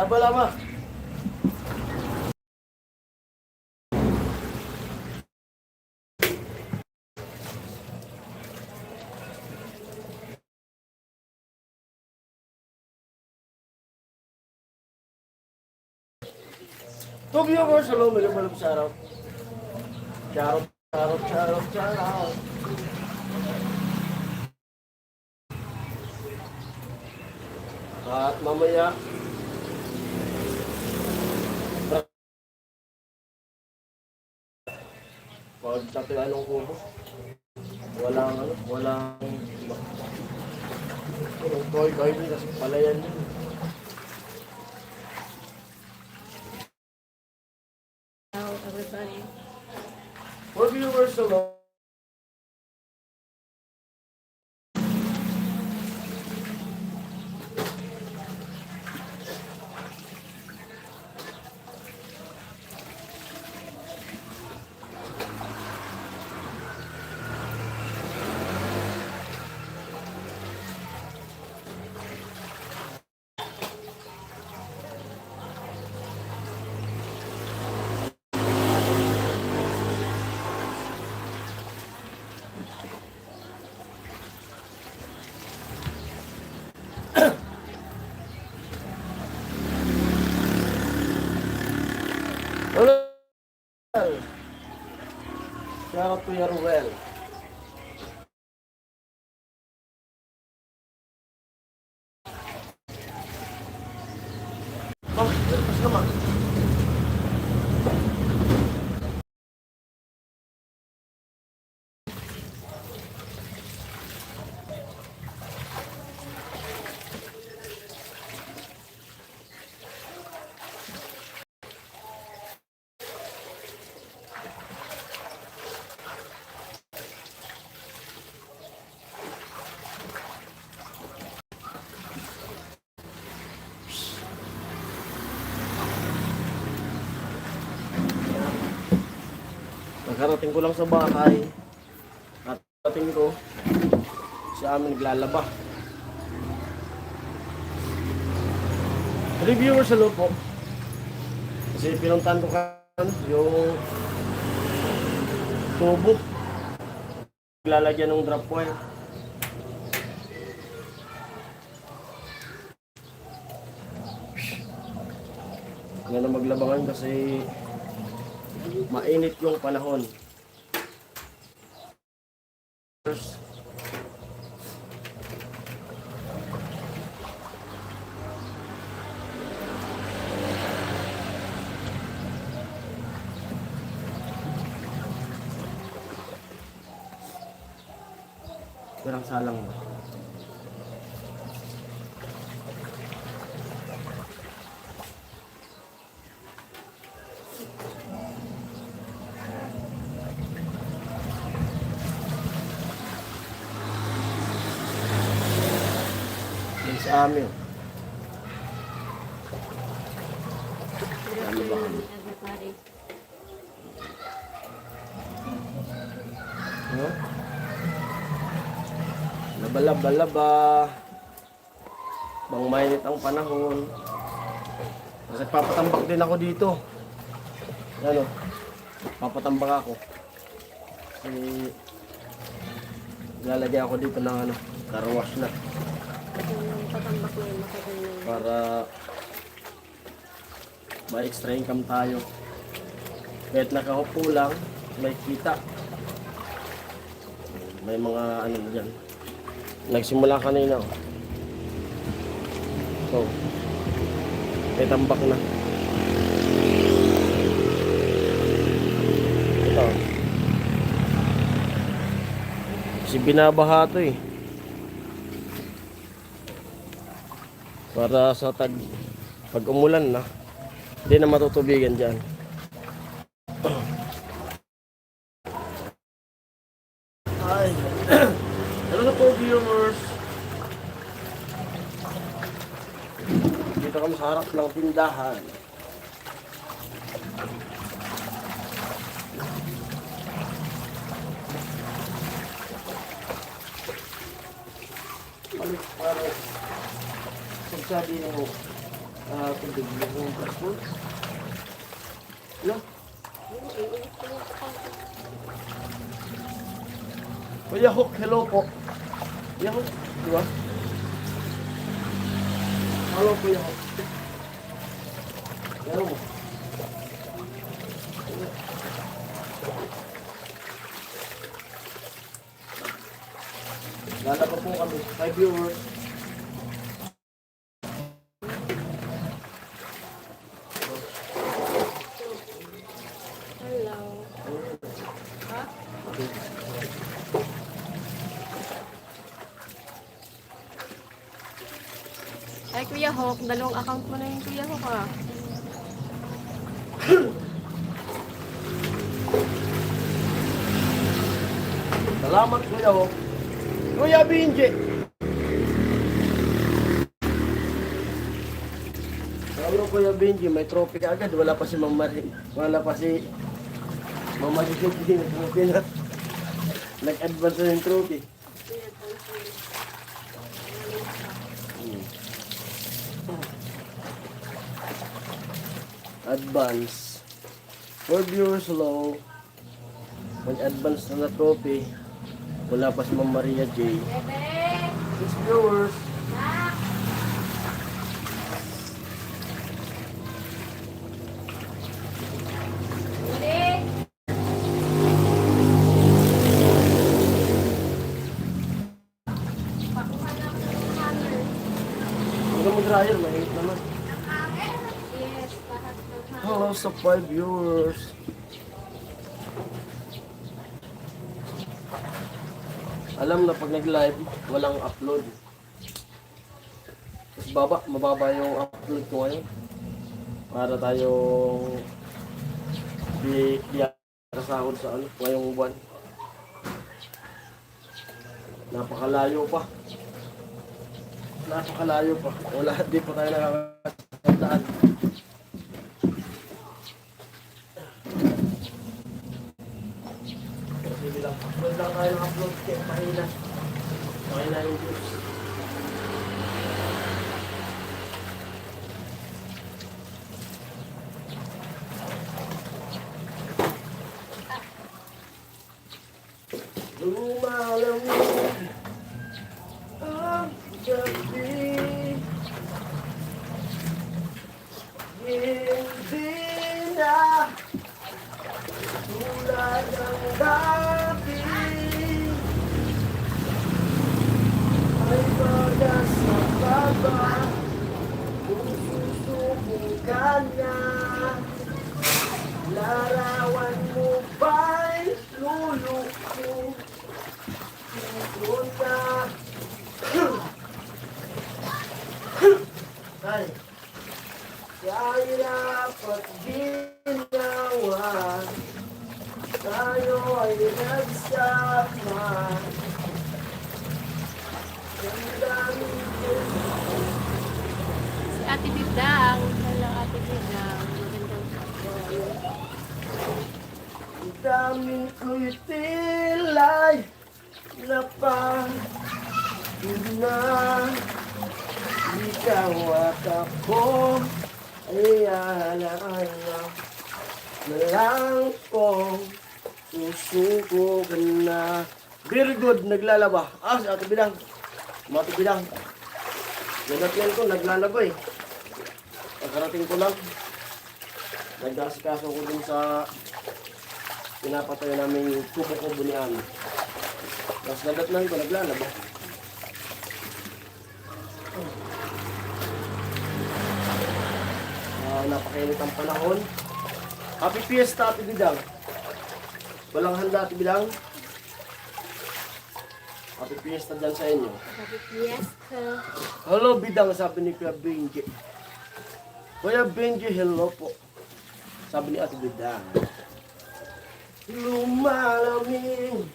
Laba-laba. Two viewers, hello, malong shoutout. Shoutout, shoutout, shoutout, shoutout. At mamaya, pag tatuyan ng kubo, walang toy din kasi palayan yun. Hello, everybody. For viewers, hello. Hello. Shout out to Yaruel. Pas naman. Nakarating ko lang sa bahay. Nakarating ko si amin naglalaba. Reviewers, hello po. Kasi pinuntan ko yung tubo. Lalagyan ng drop wire. Ngayon na maglabangan kasi mainit yung panahon. Parang salang ba? Sa amin. Ano ba? Everybody. Huh? Laba-laba. Bang mainit ang panahon. Kasi papatambak din ako dito. Ano? Papatambak ako. Kasi lalagyan ako dito ng ano, carwash na. Yung patambak na yung matagal na yun. Para may extra income tayo. Kahit nakahupo lang, may kita. May mga ano dyan. Nagsimula kanina. So, may tambak na. Ito. Kasi binabaha ito eh. Para sa pag umulan na, hindi na matutubigan dyan. Ay, hello na po viewers. Dito kami sa harap ng tindahan. Palit para pagsabi mo Tubig mo kung passport. Ano? Kuya Hook, hello po. Kuya Hook, di ba? Hello, Kuya Hook. Hello mo. Lalaba po kami. 5 viewers. Hello. Ha? Ay, Kuya Hawk, dalawang account mo na yung Kuya Hawk ah. Salamat, Kuya Hook. Kuya Binji. Hello, Kuya Benji, may trophy ka agad. Wala pa si Mama Judy na trophy na. Nag-advance na yung trophy. Advance. 4 viewers low. Nag-advance na trophy. Wala pa si Ma'am Maria J. 6 viewers. Huwag mo dryer, mahirap naman. Yes, lahat ng Hello sa 5 viewers. Alam na pag nag-live, walang upload. Mas mababa yung upload ko ngayon. Para tayong di kasahod sa ngayong buwan. Napakalayo pa. Wala, di pa tayo nakakasandaan. Sige lang. Upload lang tayo ng upload. Kaya mahina yung views. Lumalamig ang gabi, hindi na tulad ng dati. Ay bagas sa baba, kung susubong ka na, larawan mo ba'y luluko? Punta. Ay, kahirap at ginawa, tayo ay nagsama. Ang dami ko. Si Ate Bidang. Hello, Ate Bidang. Magandang hapon. Ang dami ko'y tilay na pa na ikaw at ako ay alaala na lang kong susuko ka na. Very good, naglalaba. Si Ate Bidang. Ate Bidang. Ganapyan ko, naglalaba eh. Pagkarating ko lang, nag-asikaso ko dun sa pinapatay namin kubo-kubo ni Ami. Tapos nagatnan ko, naglalaba. Napakainit ang panahon. Happy Fiesta, Ate Bidang. Walang handa, Ate Bidang. Happy Fiesta dyan sa inyo. Happy Fiesta. Hello, Bidang, sabi ni Kuya Benji. Kuya Benji, hello po. Sabi ni Ate Bidang. Lumalamig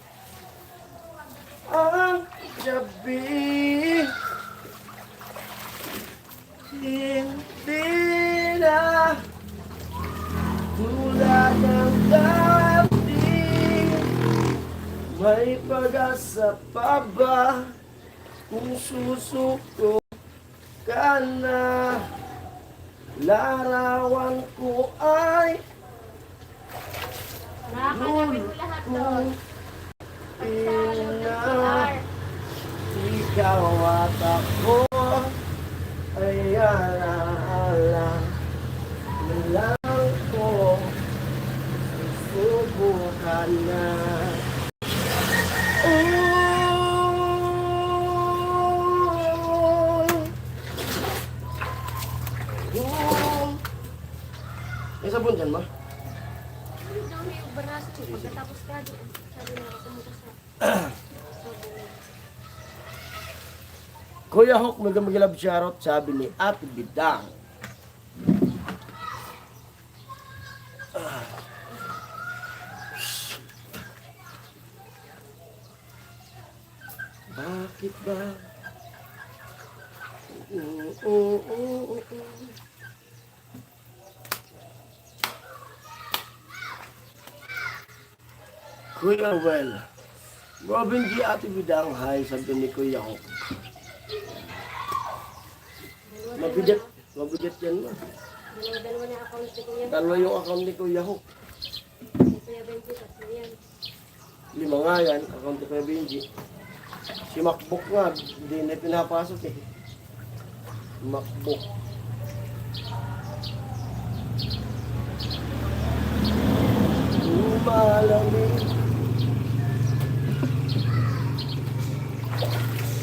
ang gabi, hindi na tulad ng dati. May pag-asa pa ba kung susuko ka na, Larawan ko ay Nakakalapit mo lahat doon. ina. Ikaw at ako ay alaala lang ko. Susubukan na. May sabon dyan, ma? Ano daw may baraso mo pagkatapos ka doon. Sabi na ako pumunta sa... Kuya Hawk, mag-love shoutout, sabi ni Ate Bidang. Bakit ba? Kuya Well, Robin G. Ate Bidang, hi, sabi ni Kuya Hawk. Mabigat yan mo. Dalawa na account ni Kuya. Dalawa yung account ni Kuya Hawk. Si Kuya Benji, tatlo yan. 5 nga yan, account ni Kuya Benji. Si MacBook nga, hindi na pinapasok eh. MacBook. Lumalamig.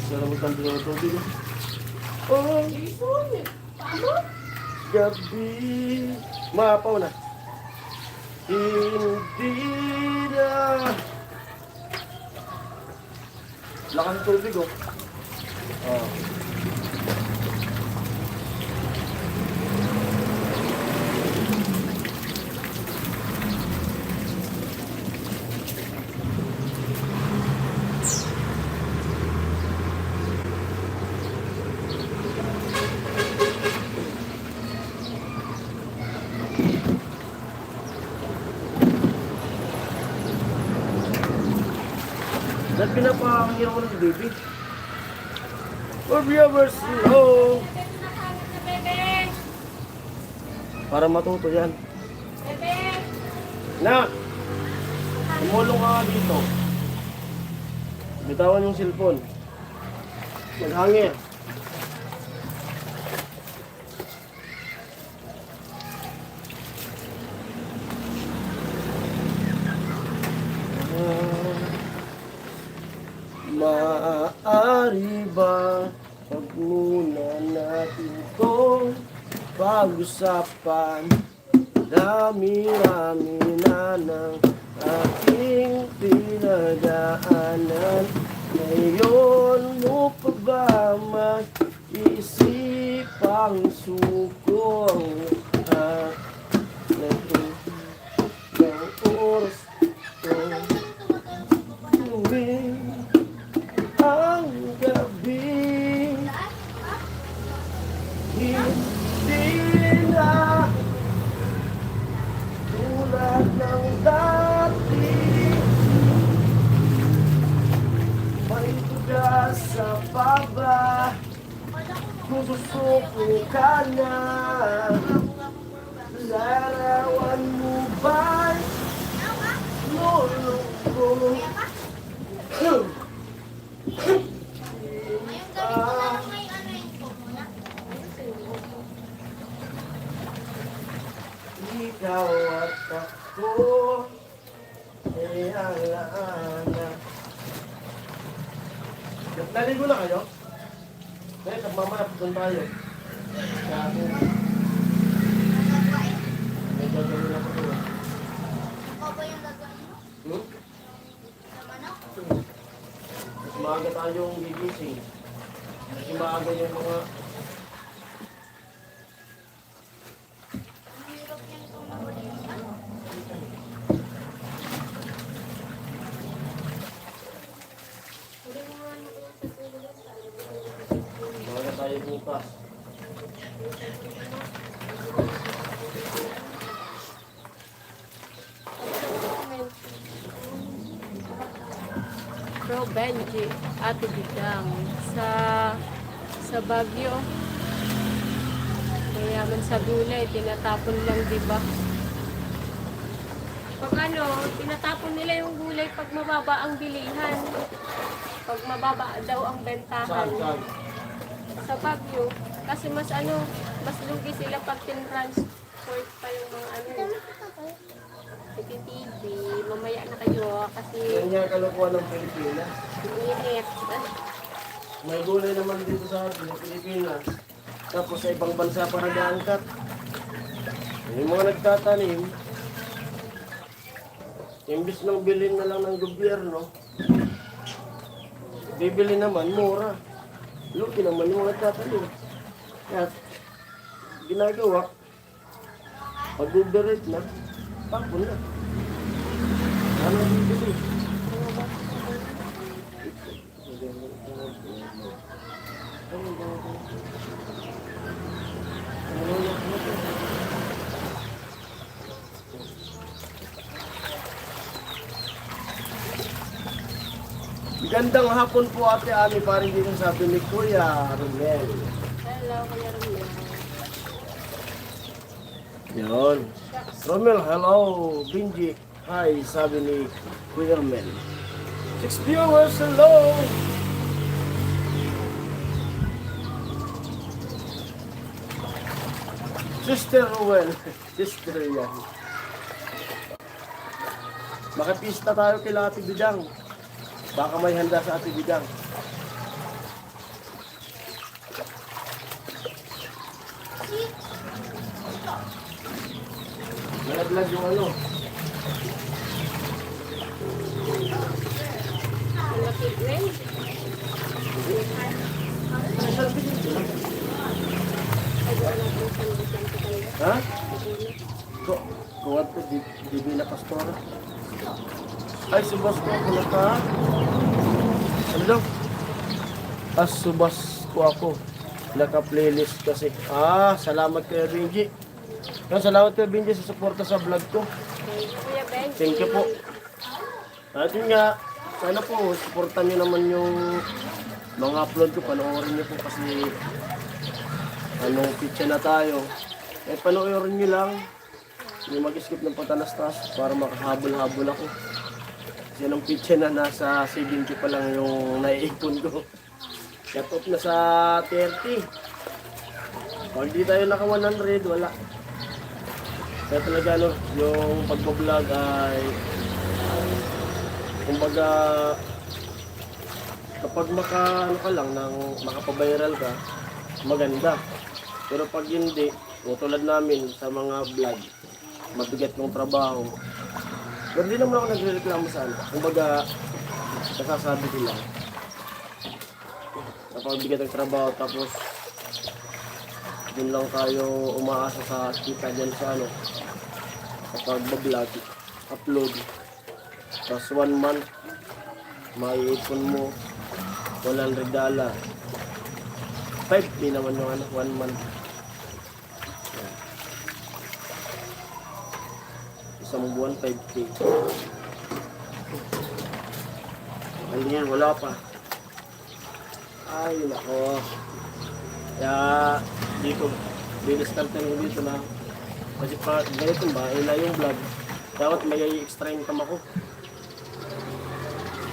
Sarap mo tang pinatubig eh. Oh, gabi. Mapaw na. Hindi na. Lakas ng tubig oh. Oh. Dahil pinapakakira ko ng baby. For viewers, hello! Para matuto yan. Na! Umulong ka nga dito. Bitawan yung cellphone. Maghangin. Maaari ba pag muna natin itong pag-usapan? Dami-rami na ng aking pinagdaanan. Ngayon mo pa ba mag-isipang sukong at ng oras ko? Tuwing ang gabi, hindi na tulad ng dati. May tugas sa baba, susuko ka na. Larawan mo ba'y lulong ko? Ikaw at ako ay alaala. Naligo na kayo? Ngayon, nagmamanap doon tayo. Sabi. May gagawin ako doon. Ikaw ba yung gagawin mo? Hmm? Sa manok? Mas maaga tayong gigising. Kasi maaga yung mga... Ang hirap niyang tumawala yung ano? Maaga tayo bukas. Bro Benji, Ate Bidang, sa Baguio. Mayaman sa gulay, tinatapon lang, di ba? Pag ano, tinatapon nila yung gulay pag mababa ang bilihan. Pag mababa daw ang bentahan. Sa Baguio. Kasi mas ano, mas lugi sila pag tin-transport pa yung mga ano. TV, mamaya na kayo kasi Yan nga kalukuhan ng Pilipinas. init. May gulay naman dito sa atin, sa Pilipinas. Tapos sa ibang bansa pa nag-aangkat. Yung mga nagtatanim, imbis ng bilhin na lang ng gobyerno, bibili naman, mura. Lugi naman yung mga nagtatanim. Kaya, ginagawa, pag-uberate na, tapon na. Ano bibili? Gandang hapon po Ate Ami, parang dito sabi ni Kuya Romel. Hello, Kuya Romel. Yun. Romel, hello. Benji, hi, sabi ni Kuya Romel. 6 viewers, hello. Sister Ruel. Sister yan. Makipista tayo kila Ate Bidang. Baka may handa sa Ate Bidang. Nalaglag yung ano. Malaki rin. Ay, wala po sa Vicente talaga. Ha? Kuwad ko, di na pastora. Ay, subas ko ako na ka. Ano daw? Subas ko ako. Naka-playlist kasi. Salamat Kuya Benji. Salamat Kuya Benji sa suporta sa vlog ko. Kuya Benji. Thank you po. At yun nga, sana po, supportan nyo naman yung mga upload ko. Panoorin nyo po kasi anong pizza na tayo. Panoorin nyo lang. Hindi mag-skip ng patalastas para makahabol-habol ako. Kasi anong pizza na nasa 70 pa lang yung naiipon ko. Cut off na sa 30. Pag di tayo naka 100, wala. Kaya talaga no, yung pagbablog ay kumbaga kapag ano ka lang nang makapabiral ka, maganda. Pero pag hindi, tulad namin sa mga vlog, mabigat ng trabaho. Pero di naman ako nagrereklamo sa ano. Kumbaga, nasasabi ko lang. Kapag bigat ng trabaho, tapos dun lang tayo umaasa sa kita dyan sa ano. Kapag bablog, upload. Tapos 1 month, maiipon mo $100. 5K naman yung ano, 1 month. Isang buwan, 5K. Ano yan, wala pa. Ay, nako. Kaya, dito, diniscarte ko dito na. Kasi pa, ganito ba, ila yung vlog. Dapat may extra income ako.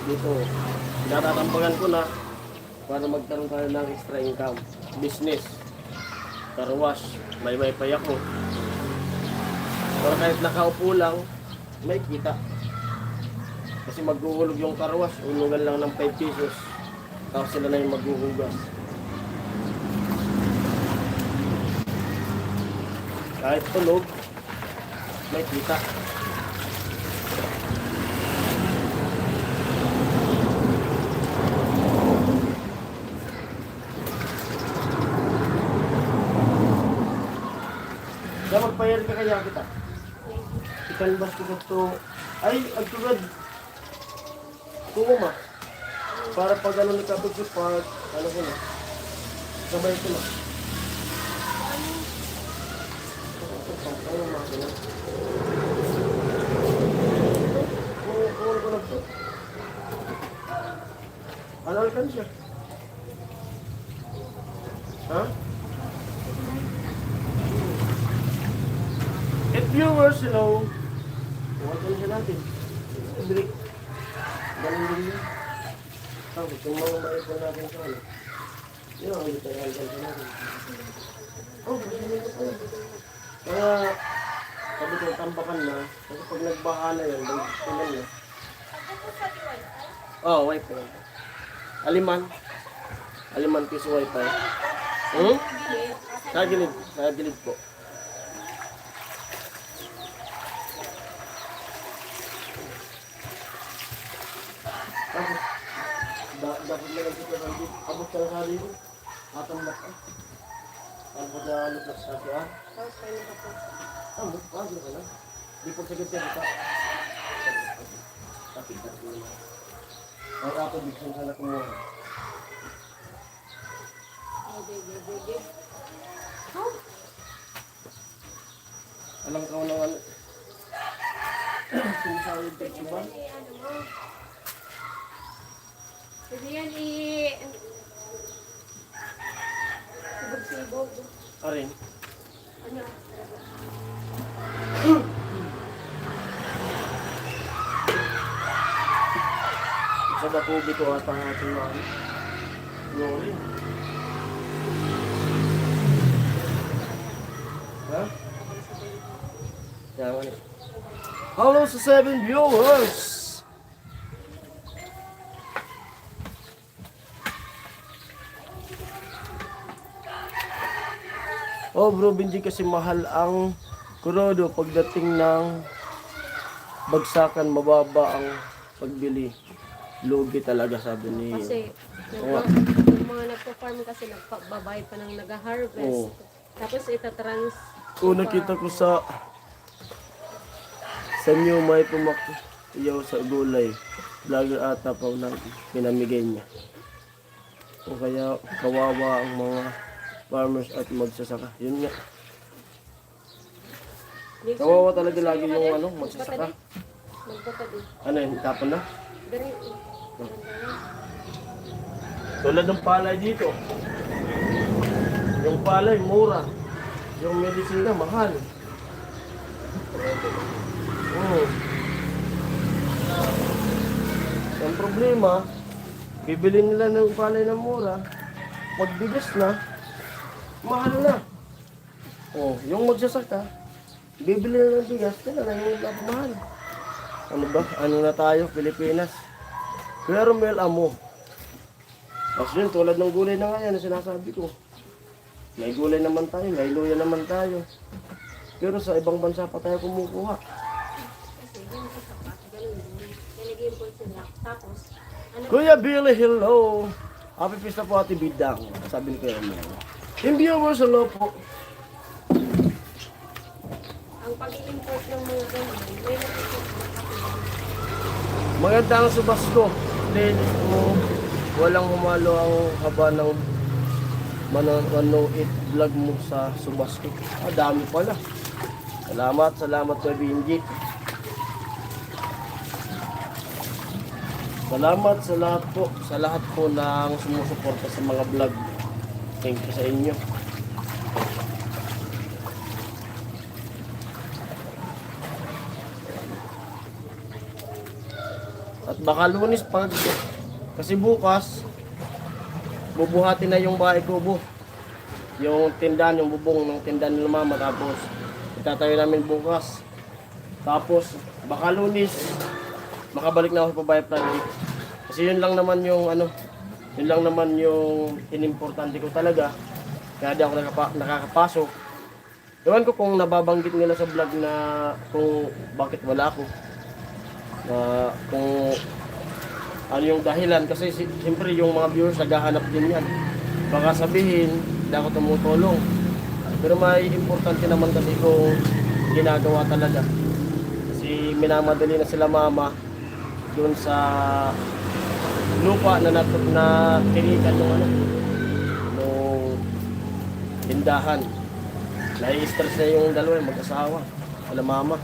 Dito, natatambagan ko na para magkaroon tayo ng extra income. Business. Car wash. May wifi ako. Pero kahit nakaupo lang, may kita. Kasi maghuhulog yung car wash, hulugan lang ng 5 pesos. Tapos sila na yung maghuhugas. Kahit tulog, may kita. Kaya magpayar ka kaya kita. Ikanbas ko ito. Ay, agtugad. Kuma. Para pag ano ni kapag si Park, ano ko na. Sabay ko na. Ano makina? Kuha ko lang ito. Ano alkan siya? Ha? If viewers, hello. Huwag siya natin. Break. Ganun din yun. Tapos, yung mga maipon natin sa ano. Yun ang ulit tayo siya natin. Oh, hindi ko pa yun. Kaya, sabi ko, tampakan na. Kasi pag nagbaha na yun, tuman na. Oh, wifi. Aliman. Aliman piso wifi. Hmm? Sa gilid. Sa gilid po. Tapos, dapat na lang dito ng dito. Abot ka na sa dito. Atambak ka. Tapos na lupas sa siya. Tapos kayo na po. Wag ka na. Di po sagad ka dito. Tapos mo na. Ang ako bigyan sana kumuha. Alam ka ng ano? Sinasawid ka ba? Ano mo? Pwede yan sibog-sibog. Arin. Ano? Sa dakubi ko ata ang ating mga lori. Ha? Kaya nga ni. Hello sa 7 viewers! Oh bro, hindi kasi mahal ang kurodo pagdating ng bagsakan, mababa ang pagbili. Lugi talaga sabi ni. Kasi Oo. yung mga nagpa-farm kasi nagbabayad pa ng nag-harvest. Oo. Tapos itatrans. Nakita ko sa new may pumakyaw sa gulay. Vlogger ata pa na pinamigay niya. O kaya kawawa ang mga farmers at magsasaka. Yun nga. Kawawa talaga lagi yung ano, magsasaka. Magbata din. Ano yun, tapon na? Dari. Tulad ng palay dito. Yung palay, mura. Yung medicine mahal. Ang problema, bibili nila ng palay na mura. Pag bigas na, mahal na. Yung magsasaka, bibili na ng bigas, kaya lang yung mahal. Ano ba? Ano na tayo, Pilipinas? Pero Mel Amo. Kasi yun, tulad ng gulay na ngayon, sinasabi ko. May gulay naman tayo, may luya naman tayo. Pero sa ibang bansa pa tayo kumukuha. Kasi yun sa sapat. Ganun din. Nag-import sila. Tapos, ano Kuya Billy, hello! Happy Pista po Ate Bidang. Sabi ni Kuya Mel. Yung viewers, hello po. ang pag-import ng mga ganun, may nag-import. Maganda ang subas ko. Playlist mo. Walang humalo ang haba ng Manong It vlog mo sa subas ko. Dami pala. Salamat kay Binji. Salamat sa lahat po ng sumusuporta sa mga vlog. Thank you sa inyo. At baka Lunes kasi bukas bubuhatin na yung bahay kubo. Yung tindahan, yung bubong ng tindahan nila mama, tapos itatayo namin bukas. Tapos baka Lunes makabalik na ako sa Pabaya Project. Kasi yun lang naman yung inimportante ko talaga. Kaya di ako nakakapasok. Ewan ko kung nababanggit nila sa vlog na kung bakit wala ako. Kung ano yung dahilan, kasi siyempre yung mga viewers naghahanap din yan. Baka sabihin hindi ako tumutulong, pero may importante naman kasi kung ginagawa talaga, kasi minamadali na sila mama doon sa lupa na tinikan nung tindahan. Nai-stress na yung dalawa, mag-asawa, wala mama.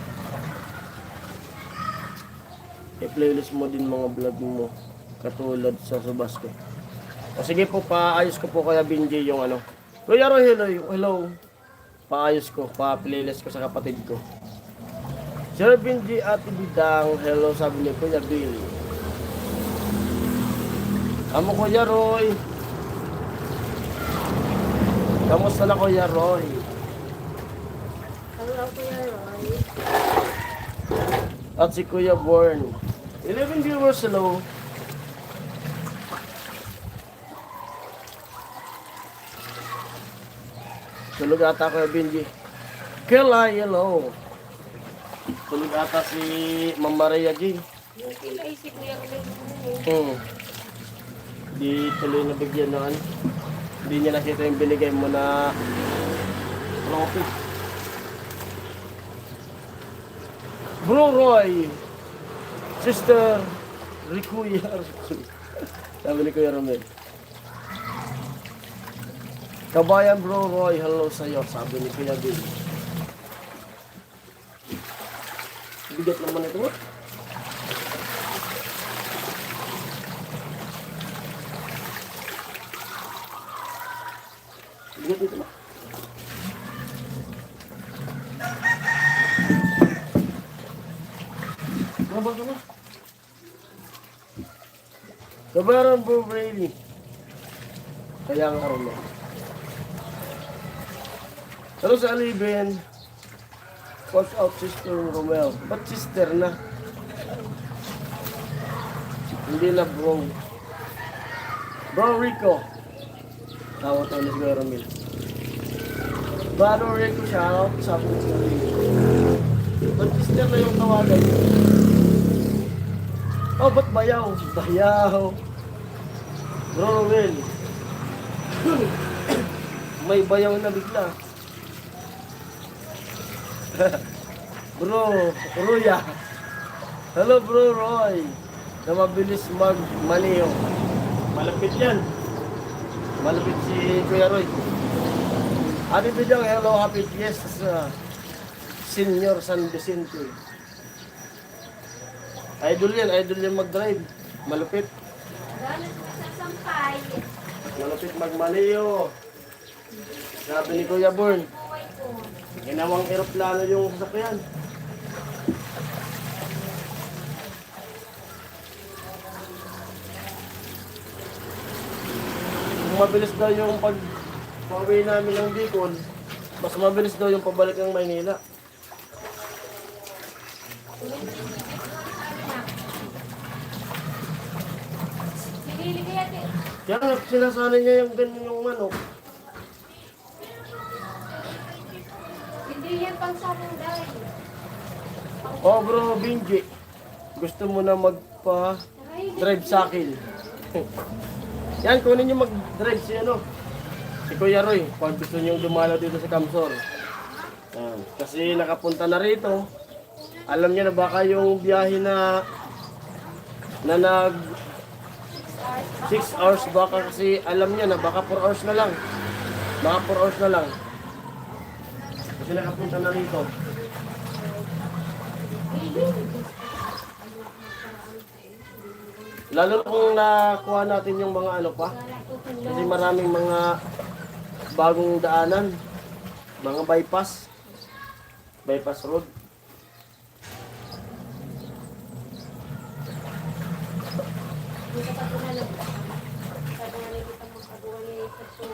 I-playlist mo din mga vlog mo katulad sa subas ko. O sige po, paayos ko po kaya Binji yung Kuya Roy, hello. Paayos ko, pa-playlist ko sa kapatid ko. Sir Benji at Bidang, hello sabi ni Kuya Bill. Amo Kuya Roy. Kamusta na Kuya Roy? Hello, Kuya Roy. At si Kuya Born. 11 viewers, hello. Tulog ata Kuya Benji. Kelay, hello. Tulog ata si Ma'am Maria G. Yung kilay si Kuya Roy. Di tuloy na bigyan ng ano. Hindi niya nakita yung binigay mo na trophy. Bro Roy, Sister Rikuya. Sabi ni Kuya Romel. Kabayan Bro Roy, hello sa'yo. Sabi ni Kuya Bill. Bigat naman ito. Bigat ito. Mabang ka na. Kabaran Bro Brady. Kaya ang araw na. Hello sa Alibin. Watch out Sister Romel. Ba't sister na? Hindi na bro. Bro Rico. Tawag tayo ni Kuya Romel. Bro Rico, shoutout. Sabi ni Kuya Romel. Ba't sister na yung tawagan? Oh, ba't bayaw? Bayaw. Bro Romel. May bayaw na bigla. Bro, Ruya. Hello Bro Roy. Na mabilis mag-maniyo. Malapit yan. Malapit si Kuya Roy. Ate Bidang, hello, happy fiesta sa Senior San Vicente. Idol yan mag-drive. Malapit. Galit ka sa sampay. Malapit mag-maniyo. Sabi ni Kuya Born. Ginawang eroplano yung sasakyan. Kung mabilis daw yung pag-uwi namin ng Bicol, mas mabilis daw yung pabalik ng Maynila. Sinili kaya din. Kaya nga, sinasanay niya yung ganun yung manok. Hindi yan pang sabong dahil. Oh bro, Benji. Gusto mo na magpa-drive sa akin. Yan, kunin niyo mag-drive si ano. Si Kuya Roy, pag gusto niyo dumalaw dito sa Camsor. Yan. Kasi nakapunta na rito. Alam niya na baka yung biyahe na nag 6 hours baka kasi alam niya na baka 4 hours na lang. Baka 4 hours na lang. Kasi nakapunta na rito. Lalo na kung nakuha natin yung mga ano pa. Kasi maraming mga bagong daanan. Mga bypass. Bypass road. Dito pa po na lang. Sabi nga nito pa magpagawa niya yung kaso.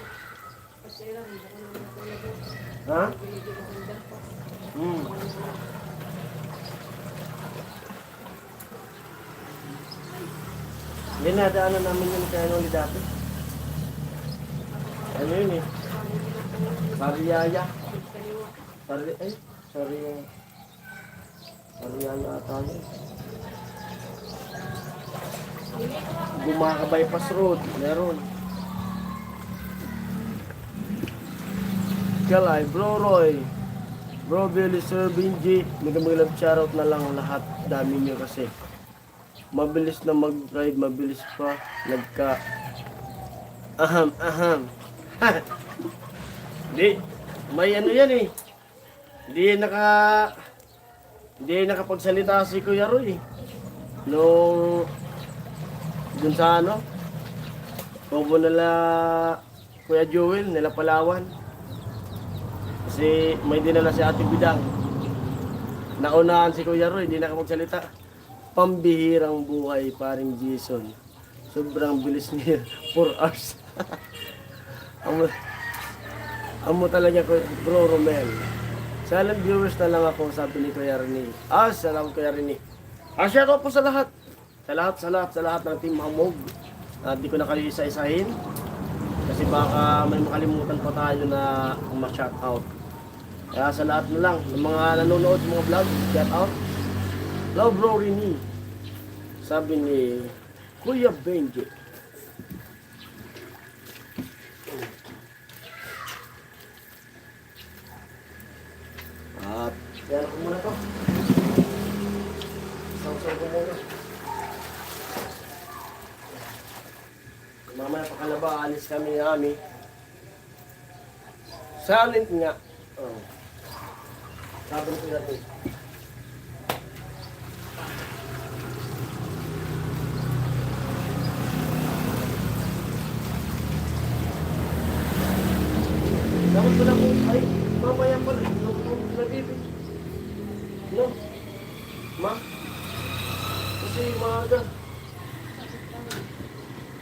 Kasi lang, hindi ko naman natulog. Ha? Hindi ko naman po. Dinadaanan namin yun kaya nung dati. Ano yun eh? Sariyaya. Sariyaya ata yun. Gumaka bypass road. Meron. Kalay, Bro Roy. Bro Billy, Sir Benji. Mag-love shoutout na lang lahat. Dami nyo kasi. Mabilis na mag-ride, mabilis pa. Aham. Hindi. May ano yan eh. Hindi nakapagsalita si Kuya Roy. Nung dun sa ano, Bobo nila Kuya Joel, nila Palawan. Kasi may dinala si Ate Bidang. Naunahan si Kuya Roy, hindi na ako magsalita. Pambihirang buhay, paring Jason. Sobrang bilis niya, 4 hours. amo, amo talaga ko, Bro Romel. Silent viewers na lang ako, sabi ni Kuya Rini. Salamat Kuya Rini. Shout out po sa lahat. Sa lahat ng Team Hamog. Di ko na kayo isa-isahin. Kasi baka may makalimutan pa tayo na ma-shout out. Kaya sa lahat na lang, ng mga nanonood sa mga vlog, shout out. Love Bro Rini. Sabi ni Kuya Benji. At yan ako muna to. Sausaw ko muna. Mamaya pakalaba, alis kami ni Ami. Silent nga. Oh. Sabi ko natin. Dapat ko na po, ay, mamaya pala, nabibig. No? Ma? Kasi maaga.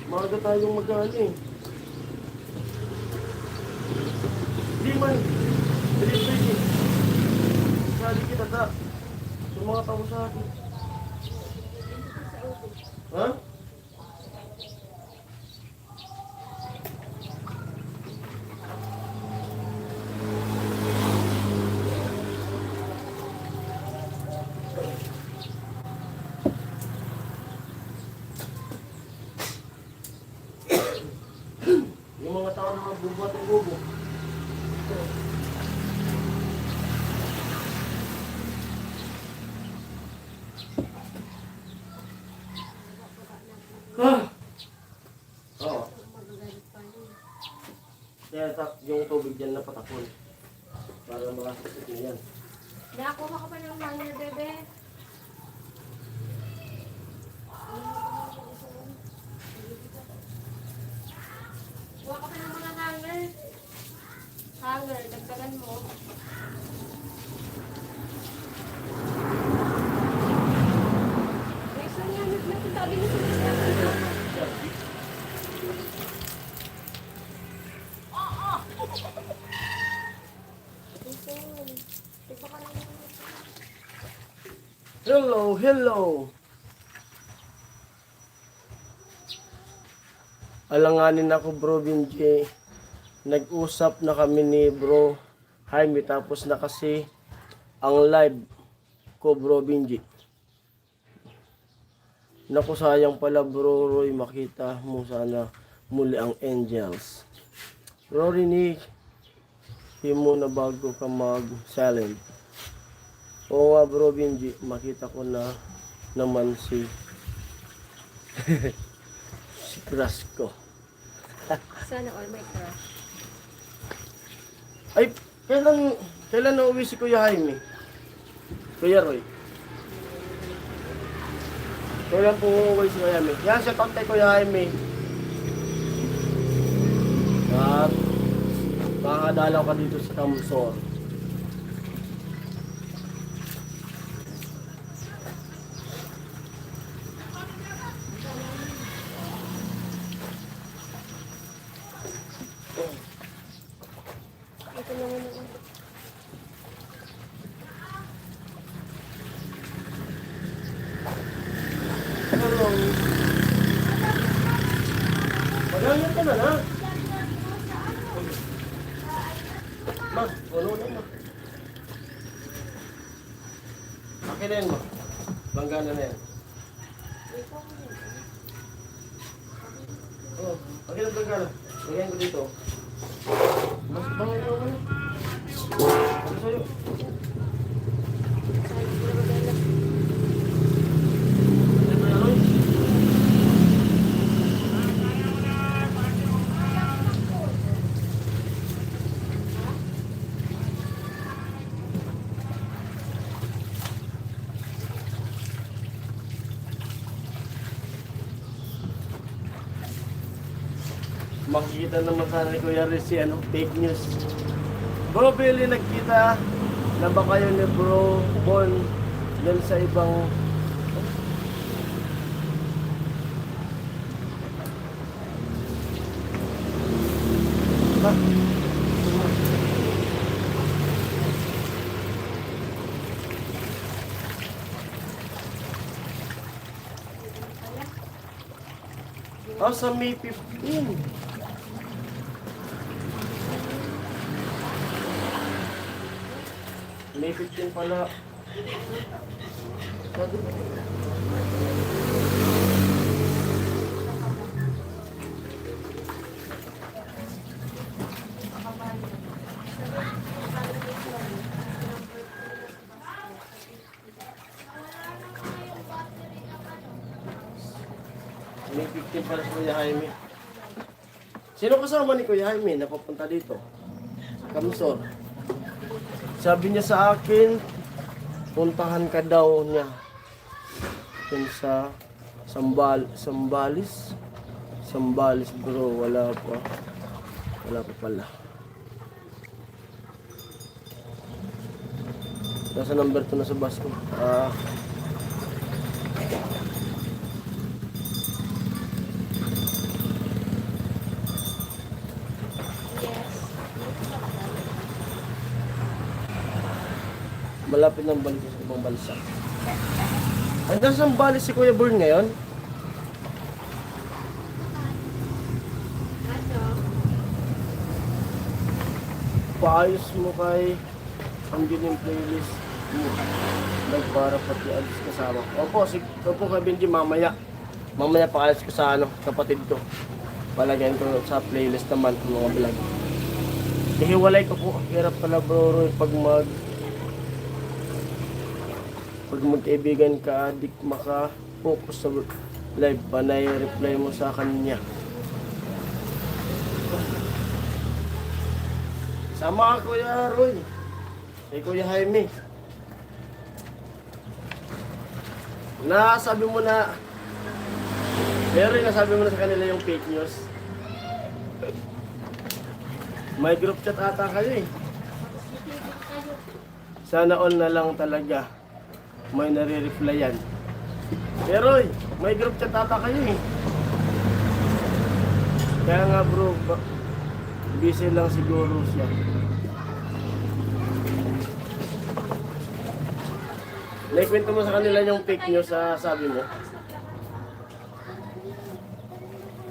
Maaga tayong mag-ano eh. Hindi man. Delivery eh. Sali kita ta. Sa mga tao sa akin. Ha? Yung mga tao na magbubuhat ng gubo. Oo. Kaya yung tubig dyan na patapon. Para makasakit niya yan. Nakakuha ka pa ng hanger, bebe. Kuha ka pa ng mga hanger. Hanger, dagdagan mo. Guys, ang yanit na sabi niyo sa mga. Hello. Alanganin ako Bro Benji. Nag-usap na kami ni Bro Jaime tapos na kasi ang live ko Bro Benji. Naku sayang pala Bro Roy, makita mo sana muli ang Angels. Bro Rini, mo na bago ka mag-silent. Oo nga Bro Benji, makita ko na naman si si crush ko. Sana all my crush. Ay, kailan na uwi si Kuya Jaime? Kuya Roy. Kailan po uwi si Kuya Jaime? Yan siya kay Kuya Jaime. At makakadalaw ka dito sa Kamsor. Ito naman ako. Hello. Magaling ka na na. Ma, ano na ma? Akin na yan ma. Banggana na yan. Oh, akin na banggana. Lagyan ko dito. Mas bangay ko naman. Ano sa'yo? Ano ba yan, Roy? Makikita naman sana ni Kuya Riz si fake news. Bro Billy nagkita na ba kayo ni Bro Bon dyan sa ibang ba? Oh, sa May 15. May 15 pala. Sabi ko. May 15 pala si Kuya Jaime. Sino kasama ni Kuya Jaime na papunta dito? Kamsor. Sabi niya sa akin, puntahan ka daw niya. Yun sa Sambalis. Sambalis bro, wala pa. Wala pa pala. Nasa number 2 na sa bus ko. Malapit ng balik sa ibang bansa. Hanggang saan balik si Kuya Burn ngayon? Paayos mo kay ang yung playlist mo. Para pati alis kasama. Opo kay Benji mamaya. Mamaya paayos ko sa kapatid ko. Palagyan ko sa playlist naman ng mga vlog. Ihiwalay ko po. Hirap pala bro Roy pag magkaibigan ka, di maka-focus sa live, panay reply mo sa kanya. Sama ka Kuya Roy, kay Kuya Jaime. Nasabi mo na, pero nasabi mo na sa kanila yung fake news. May group chat ata kayo eh. Sana all na lang talaga. May nare-replyan. Pero may group chat ata kayo eh. Kaya nga bro, busy lang siguro siya. Naikwento mo sa kanila yung fake news sa sabi mo.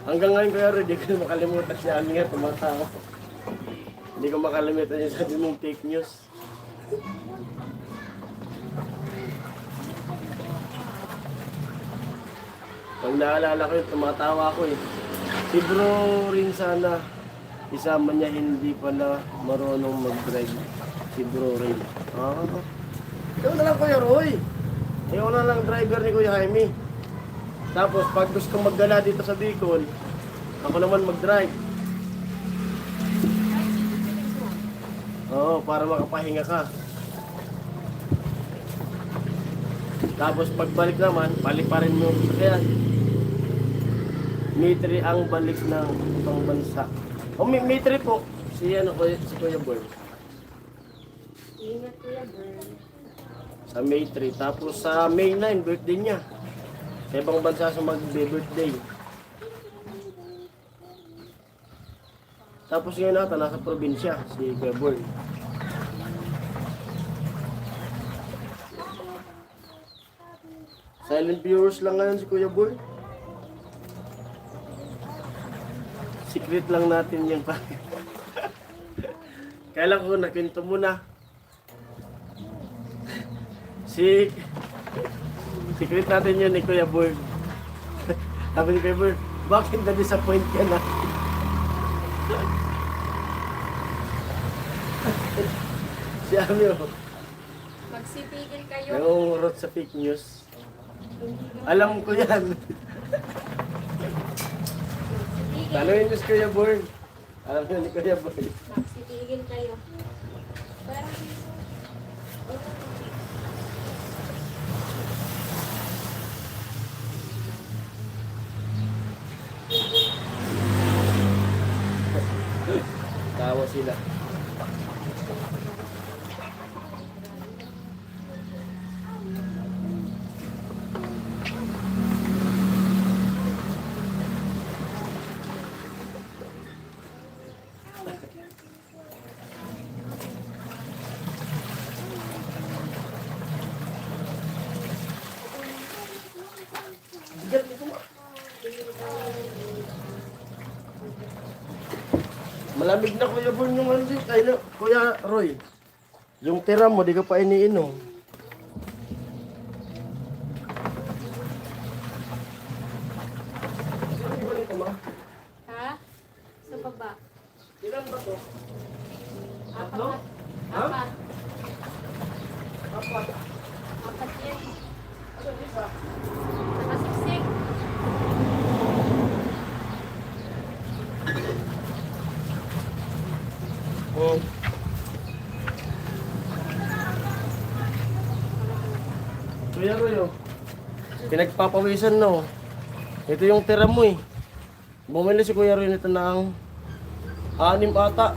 Hanggang ngayon kaya rin, di ko makalimutan siya. Ano nga, tumatawa. Hindi ko makalimutan yung sabi mong fake news. Pag naalala ko yun, tumatawa ako eh. Si bro rin sana, isama niya hindi pala marunong mag-drive. Si bro rin. Ikaw na lang Kuya Roy. Ikaw na lang driver ni Kuya Jaime. Tapos pag gusto kong maggala dito sa Bicol, ako naman mag-drive. Oo, para makapahinga ka. Tapos pagbalik naman, paliparin mo. Kaya Mitri ang balik ng ibang bansa. Mitri po. Si Kuya Boy. Ingat Kuya Burn. Sa May 3. Tapos sa May 9, birthday niya. Sa ibang bansa sa mag-birthday. Tapos ngayon nata, nasa probinsya, si Kuya Boy. Silent viewers lang ngayon si Kuya Boy. Secret lang natin yan pa. Kailan ko nakwento muna. Secret natin yun ni Kuya Boy. Sabi ni Kuya Boy, bakit na-disappoint ka na? Si Amio, Magsipigil kayo. nangungurot sa fake news. Alam ko yan. Tanungin mo si Kuya Boy. Alam niyo ni Kuya Boy. Magsipigil kayo. Parang Tawa sila. Malamig na Kuya Bon yung ano dito. Ay, no, Kuya Roy. Yung tira mo, di ka pa iniinom. Ha? Sa baba. Ilan ba to? Tatlo? Apat. Ha? Apat. Apat. Apat yan. Ano isa? Nakasiksik. Oh. Kuya Roy, oh. Pinagpapawisan no. Ito yung tira mo eh. Bumili si Kuya Roy nito ng 6 ata.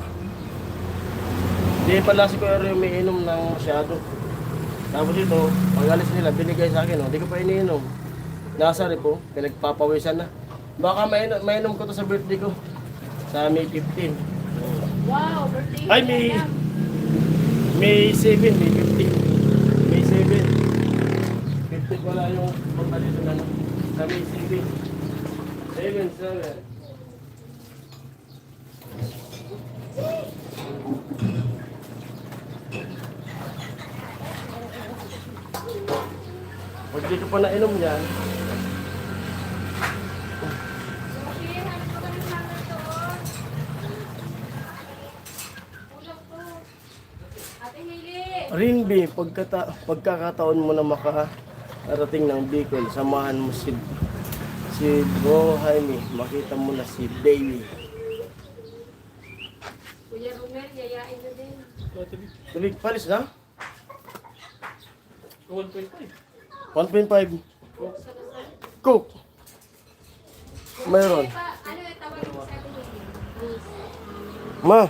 Di pala si Kuya Roy umiinom ng masyado. Tapos ito, pag alis nila, binigay sa akin, oh. Di ko pa iniinom. Nasa rin po, pinagpapawisan na. Baka mainom ko to sa birthday ko. Sa May 15. Wow, birthday. Ay, May 7, May 15. May 7. 15 wala yung punta dito na ano. Sa May 7. 7. Pag di ko pa nainom yan, Rinby, pagkakataon mo na makarating ng Bicol, samahan mo si Bro Jaime, makita mo na si Bailey. Kuya Romel, yayain na din. Tulig, palis na? 1.5. 1.5. Coke. Mayroon. Ano yung tawag mo sa atin? Miss. Ma,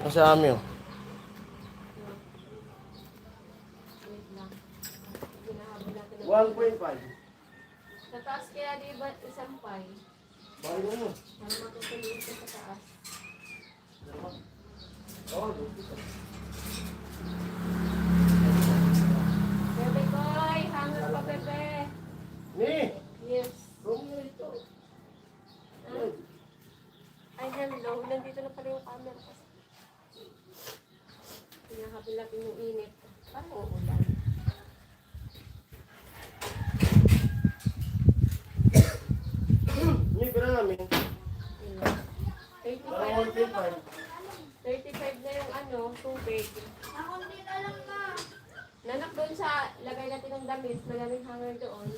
nasa amin oh. Wait lang. Hinahabol natin ng 1.5. sa taas kaya di ba isang pie? Bakit mo? Para matutuloy ka sa taas. Bebe koy, hangat pa bebe. Ni, Yes. kung ito. Ay hello, nandito na pala yung camera kasi. Hinahabol natin yung init. Parang uulan. Ni, pira namin. Ilan? 35. 1.5. 35 na yung ano, tubig. Ako hindi alam na. Nanak doon sa lagay natin ng damit, malaming hanger doon.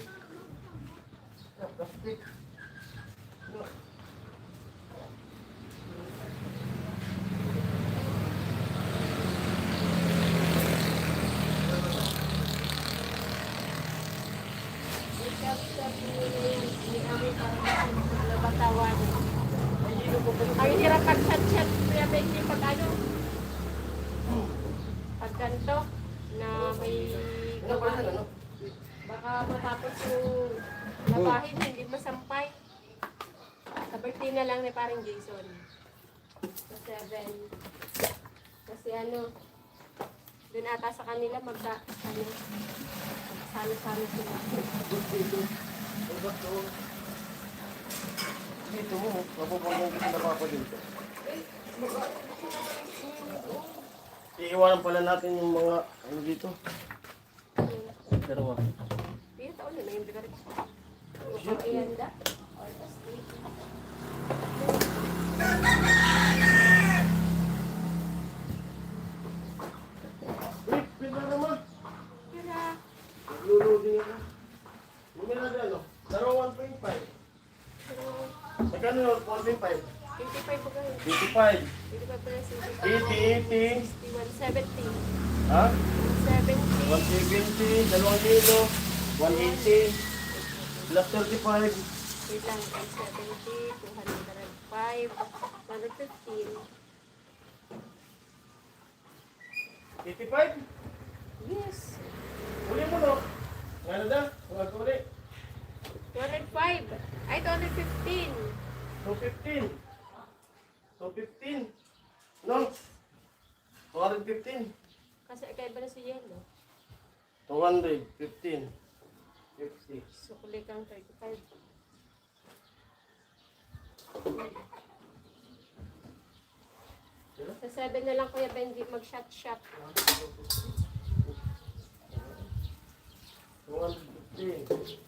Plastic. Ang hirap pag-chat-chat, Kuya Benji, pag ano, pag ganito, na may Ano pa yan, ano? baka matapos yung labahin, hindi masampay. Sa birthday na lang ni parang Jason. Sa 7. Kasi ano, dun ata sa kanila magsalo-salo sila. Dito mo, mapapagong kita na papa dito. Iiwanan pala natin yung mga ano dito. Dalawa. Pila taon na yung bigarit. Ang ihanda. Or pasti. Wait, pila naman. Pira. Nagluluding ako. Bumila na ano? Dalawa 1.5. Pero, Magkano yun? 1.5? 85 ba kayo? 85. 85 pala 80, 60. 170. ha? 170. 170, 2 kilo, 180, plus 35. Wait lang. 170. 205. 115. 85? Yes. Uli mo no? Ano na? Huwag ko uli. 205. Ay, 215. 215. 215. No? 215. Kasi kaiba na si Yelo. 215. 50. Sukli kang 35. Sa 7 na lang Kuya Benji mag-shot shop. 150.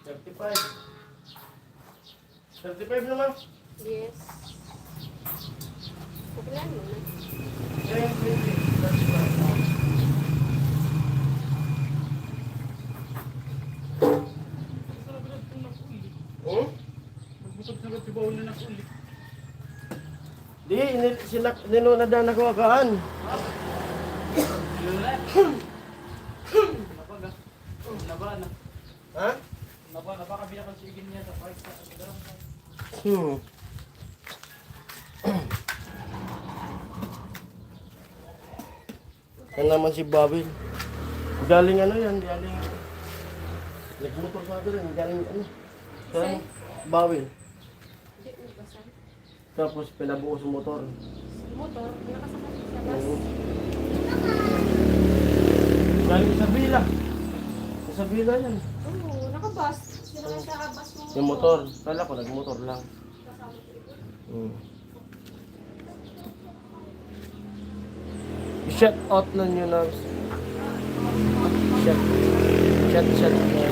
35. 35 naman. Yes. Paglaan mo na. 10, 20. That's right. Hmm? Magbukod-sagot si Baul na nakuli. Di, nilunad na nagwagaan. Lula. Nabaga. Naba na. Ha? Naba kabila kan sigin niya sa park sa garang. Yan naman si Bobby. Galing ano yan, galing... Nagmotor sa akin rin, galing ano. Sa Saan? Bawil. Hindi mo basan. Tapos pinabuo sa motor. Motor, nakasakay sa bus. Oo. Galing sa Villa. Sa Villa yan. Oo, nakabus. Sinakay sa bus mo. Yung motor. Kala ko nagmotor lang. Kasama ko ito. I-shut out na nyo na. Shut na.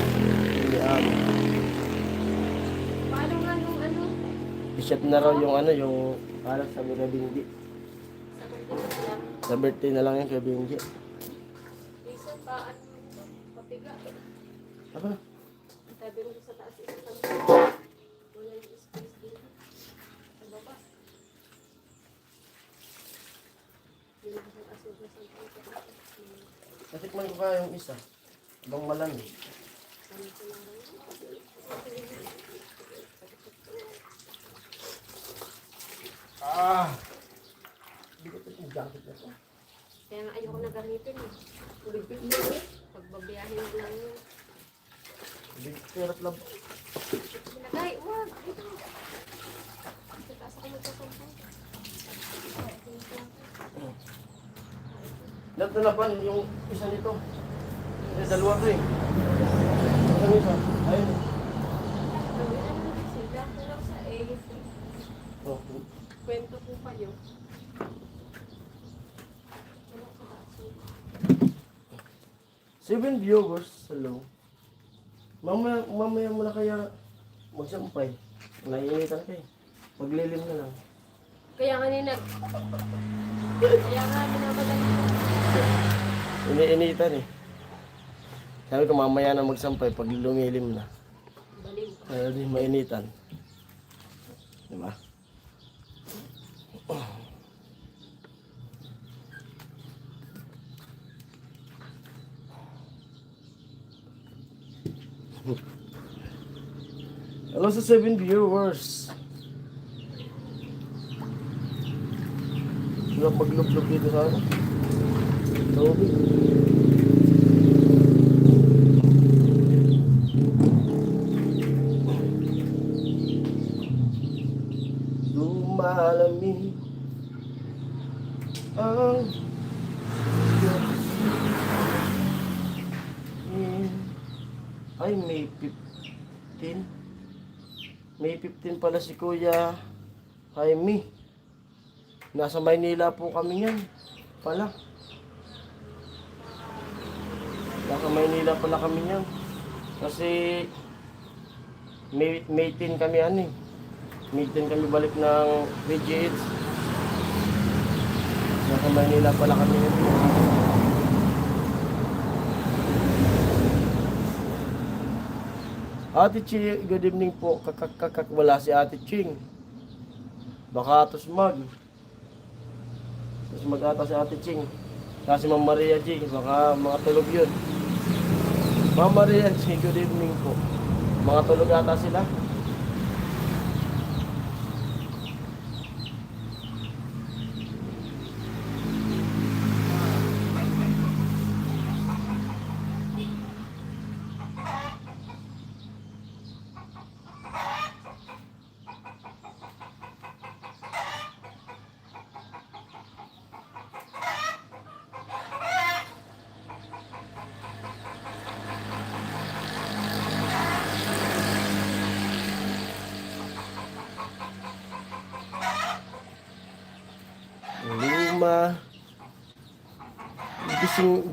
Paano nga nung ano? I-shut na raw yung ano, yung alas sa mga Binggi. Sa birthday Sa birthday na lang. na lang yung kay Binggi. Isa pa, ano ito? Papiga. Aba, Sabi mo sa taas isa sa wala yung space dito. Sa baba. Hindi ko sa taas yung sa natikman ko kaya yung isa. Ibang malamig. Ah! Hindi ko ito yung jacket na to. Kaya nga ayoko na gamitin eh. Uligpit mo eh. Pagbabiyahin mo lang yun. Hindi, hirap lang. Nilagay, wag! Dito. Sa taas ako magsasampay. Natalaban yung isa nito. Yung dalawa to eh. Ano isa? Ayun. Sila ko lang sa A. Oh. Kwento ko kayo. 7 viewers. Hello. Mamaya mo na kaya magsampay. Naiinitan kayo. Maglilim na lang. Kaya nga kaya nga binamadali ko. Iniinitan eh. Sabi ko mamaya na magsampay pag lumilim na. Baliw. Kaya di mainitan. Diba? Hello sa 7 viewers. Wala maglublog dito sa ano. Tubig. Lumalamig ang ay May 15. May 15 pala si Kuya Jaime. Nasa Maynila po kami yan pala. Nasa Maynila pala kami yan. Kasi May 10 kami ano eh. May 10 kami balik ng VGH. Nasa Maynila pala kami yan. Ate Ching, good evening po. Wala si Ate Ching. Baka atos mag. Tapos mag-ata si Ate Ching. Kasi Ma'am Maria G, baka mga tulog yun. Ma'am Maria G, good evening po. Mga tulog ata sila.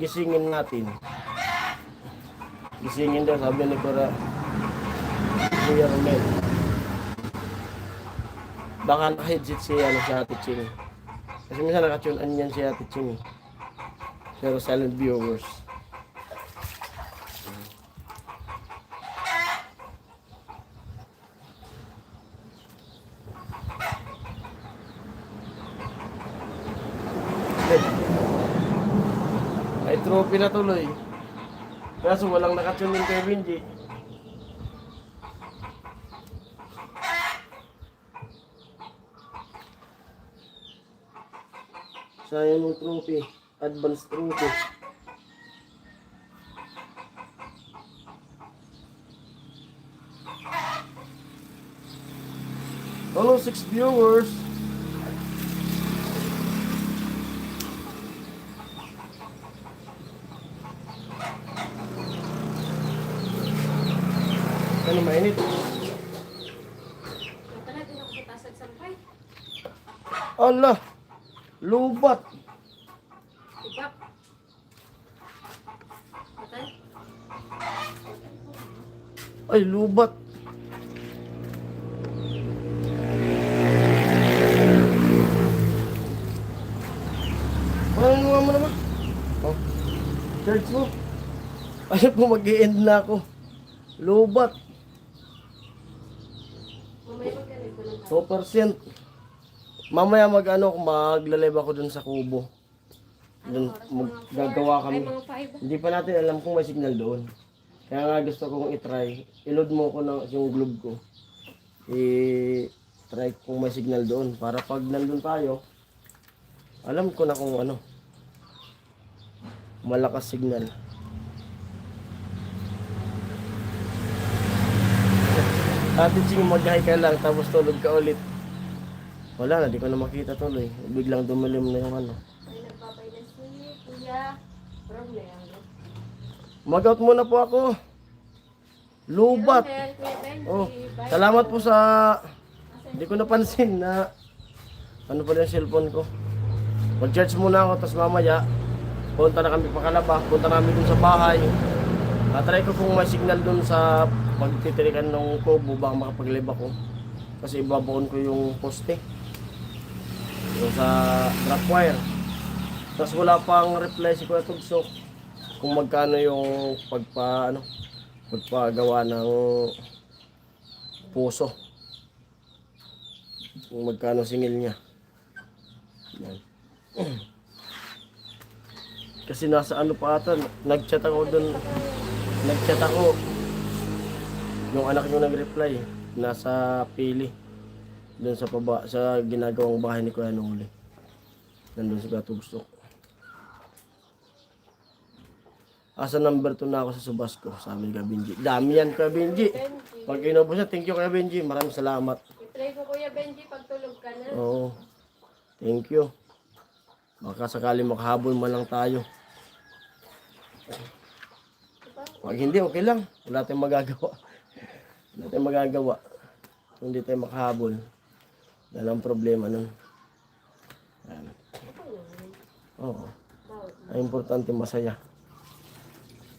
gisingin natin. Gisingin daw, sabi ni Kuya Romel. Baka naka-headset si Ate Ching. Kasi minsan nakatune-an yan si Ate Ching. Pero silent viewers. Ay trophy na tuloy. Kaso walang nakatune din kay Benji. Sayang yung trophy. Advanced trophy. Hello, 6 viewers. Ano mainit? Tara, din ako sa tasag sampay. Allah! Lubat! Ibak. Patay. Ay, lubat! Ano mo naman? Oh. Church mo. Ano po mag-i-end na ako? Lubat. Mamaya magkalit ko lang. 2%. Mamaya maglalive ako dun sa kubo. Dun gagawa kami. Ay, mga 5. Hindi pa natin alam kung may signal doon. Kaya nga gusto kong i-try. I-load mo ko yung globe ko. I-try kung may signal doon. Para pag nandun tayo, alam ko na kung ano. Malakas signal. Ate Ching, mag-hi ka lang tapos tulog ka ulit. Wala na, di ko na makita tuloy. Biglang dumilim na yung ano. Ay, nagpapay na si Kuya. Problema. Mag-out muna po ako. Lubat. Kuya Benji, Oh, bye. salamat po sa... Hindi ko napansin na... Ano pala yung cellphone ko. Mag-charge muna ako, tapos mamaya punta na kami pakalaba, punta namin dun sa bahay. Try ko kung may signal dun sa pagtitirikan ng kubo, baka makapag-live ako. Kasi ibabaon ko yung poste. Yung sa drop wire. Tapos wala pang reply si Kuya Tugsok kung magkano yung pagpagawa ng puso. Kung magkano singil niya. Yan. Kasi nasa ano pa ata, nag-chat ako doon. Nag-chat ako. Yung anak niyo nag-reply, nasa Pili. Doon sa ginagawang bahay ni Kuya Noli. Nandun si Kuya Tugsok. Asa number 2 na ako sa Subasco, sabi ni Kuya Benji. Dami yan, Kuya Benji. Benji. Pag inubos niya, thank you Kuya Benji. Maraming salamat. I-try ko Kuya Benji pag tulog ka na. Oo. Thank you. Baka sakali makahabol man lang tayo. Pag hindi, okay lang. Wala tayong magagawa. Wala tayong magagawa. Kung hindi tayo makahabol. Wala lang problema nun. Yan. Oo. Ang importante masaya.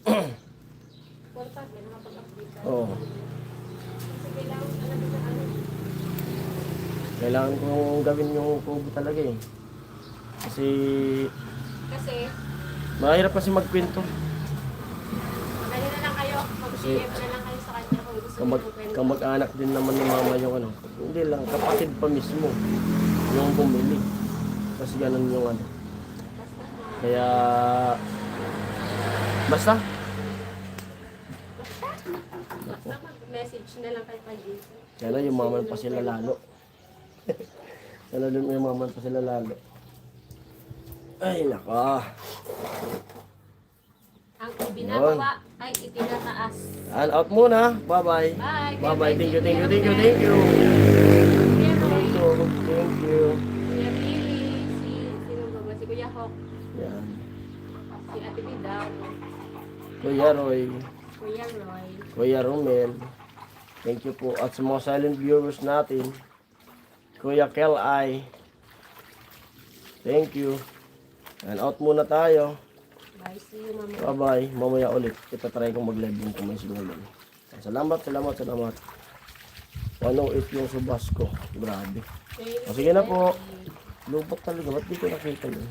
Importante, nakapag-update ka. Oo. Kasi kailangan talaga sa ano. Kailangan kong gawin yung kubo talaga eh. Kasi Kasi, mahirap kasi magkwento. ano na lang kayo, mag-PM na lang kayo sa kanya kung gusto niyo kwento. Kamag-anak din naman ni mama yung ano. Hindi lang, kapatid pa mismo. Yung bumili. Kasi ganun yung ano. Kaya... Basta? Basta mag-message na lang kayo kay Jason. Sana yumaman pa sila lalo. Sana yumaman pa sila lalo. Ay, naka. Ang ibinababa ay itinataas. And out muna. Bye-bye. Bye. Bye-bye. Thank you, thank you, thank you, thank you. Kuya Roy, Thank you. Thank you. Kuya Billy, sino ba ba? Si Kuya Hawk, Yan. si Ate Bidang, Kuya Roy. Kuya Roy. Kuya Romel. Thank you po. At sa mga silent viewers natin. Kuya Kel Ay. Thank you. And out muna tayo. Bye, see you mamaya. Bye-bye. Mamaya ulit. Kita try kong mag-live yung kung may signal doon. Salamat. 108 yung subas ko. Grabe. O, sige na po. Lubok talaga. Ba't di ko nakita yun?